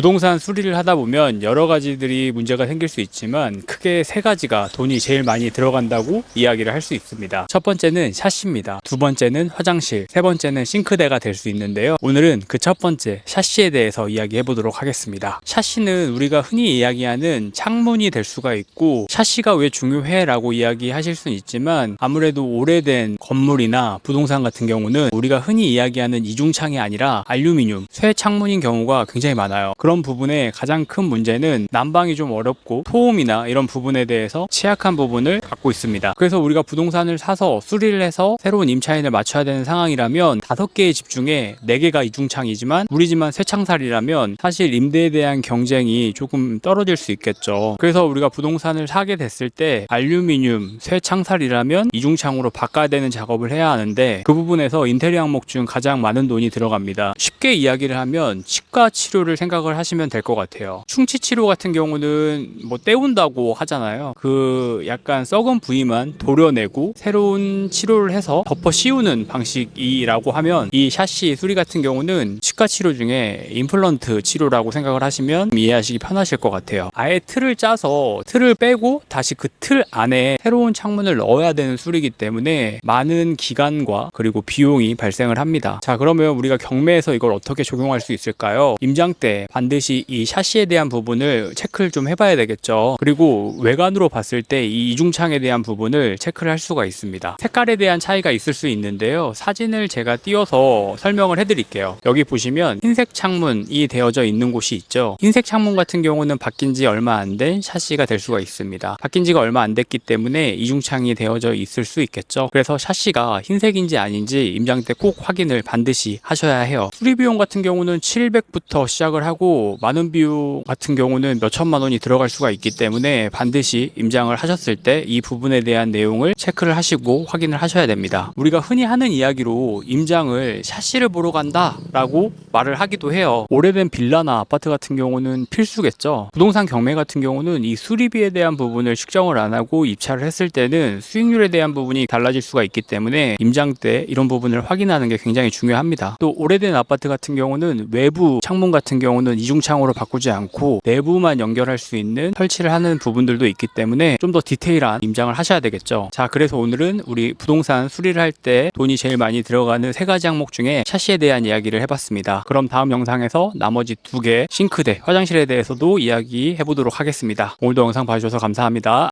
부동산 수리를 하다 보면 여러 가지들이 문제가 생길 수 있지만 크게 세 가지가 돈이 제일 많이 들어간다고 이야기를 할 수 있습니다. 첫 번째는 샤시입니다. 두 번째는 화장실, 세 번째는 싱크대가 될 수 있는데요. 오늘은 그 첫 번째 샤시에 대해서 이야기해 보도록 하겠습니다. 샤시는 우리가 흔히 이야기하는 창문이 될 수가 있고, 샤시가 왜 중요해? 라고 이야기하실 수는 있지만 아무래도 오래된 건물이나 부동산 같은 경우는 우리가 흔히 이야기하는 이중창이 아니라 알루미늄, 쇠 창문인 경우가 굉장히 많아요. 그런 부분에 가장 큰 문제는 난방이 좀 어렵고 소음이나 이런 부분에 대해서 취약한 부분을 갖고 있습니다. 그래서 우리가 부동산을 사서 수리를 해서 새로운 임차인을 맞춰야 되는 상황이라면 5개의 집 중에 4개가 이중창이지만 우리 집만 쇠창살이라면 사실 임대에 대한 경쟁이 조금 떨어질 수 있겠죠. 그래서 우리가 부동산을 사게 됐을 때 알루미늄, 쇠창살이라면 이중창으로 바꿔야 되는 작업을 해야 하는데, 그 부분에서 인테리어 항목 중 가장 많은 돈이 들어갑니다. 쉽게 이야기를 하면 치과 치료를 생각을 하시면 될 것 같아요. 충치 치료 같은 경우는 뭐 때운다고 하잖아요. 그 약간 썩은 부위만 도려내고 새로운 치료를 해서 덮어 씌우는 방식이라고 하면, 이 샤시 수리 같은 경우는 치과 치료 중에 임플란트 치료라고 생각을 하시면 이해하시기 편하실 것 같아요. 아예 틀을 짜서 틀을 빼고 다시 그 틀 안에 새로운 창문을 넣어야 되는 수리이기 때문에 많은 기간과 그리고 비용이 발생을 합니다. 자, 그러면 우리가 경매에서 이걸 어떻게 적용할 수 있을까요? 임장 때 반드시 이 샤시에 대한 부분을 체크를 좀 해봐야 되겠죠. 그리고 외관으로 봤을 때 이 이중창에 대한 부분을 체크를 할 수가 있습니다. 색깔에 대한 차이가 있을 수 있는데요. 사진을 제가 띄워서 설명을 해드릴게요. 여기 보시면 흰색 창문이 되어져 있는 곳이 있죠. 흰색 창문 같은 경우는 바뀐 지 얼마 안 된 샤시가 될 수가 있습니다. 바뀐 지가 얼마 안 됐기 때문에 이중창이 되어져 있을 수 있겠죠. 그래서 샤시가 흰색인지 아닌지 임장 때 꼭 확인을 반드시 하셔야 해요. 수리 비용 같은 경우는 700부터 시작을 하고, 많은 비용 같은 경우는 몇 천만 원이 들어갈 수가 있기 때문에 반드시 임장을 하셨을 때 이 부분에 대한 내용을 체크를 하시고 확인을 하셔야 됩니다. 우리가 흔히 하는 이야기로 임장을 샤시를 보러 간다 라고 말을 하기도 해요. 오래된 빌라나 아파트 같은 경우는 필수겠죠. 부동산 경매 같은 경우는 이 수리비에 대한 부분을 측정을 안 하고 입찰을 했을 때는 수익률에 대한 부분이 달라질 수가 있기 때문에 임장 때 이런 부분을 확인하는 게 굉장히 중요합니다. 또 오래된 아파트 같은 경우는 외부 창문 같은 경우는 이중창으로 바꾸지 않고 내부만 연결할 수 있는 설치를 하는 부분들도 있기 때문에 좀 더 디테일한 임장을 하셔야 되겠죠. 자, 그래서 오늘은 우리 부동산 수리를 할 때 돈이 제일 많이 들어가는 3가지 항목 중에 샤시에 대한 이야기를 해봤습니다. 그럼 다음 영상에서 나머지 2개 싱크대, 화장실에 대해서도 이야기해 보도록 하겠습니다. 오늘도 영상 봐주셔서 감사합니다.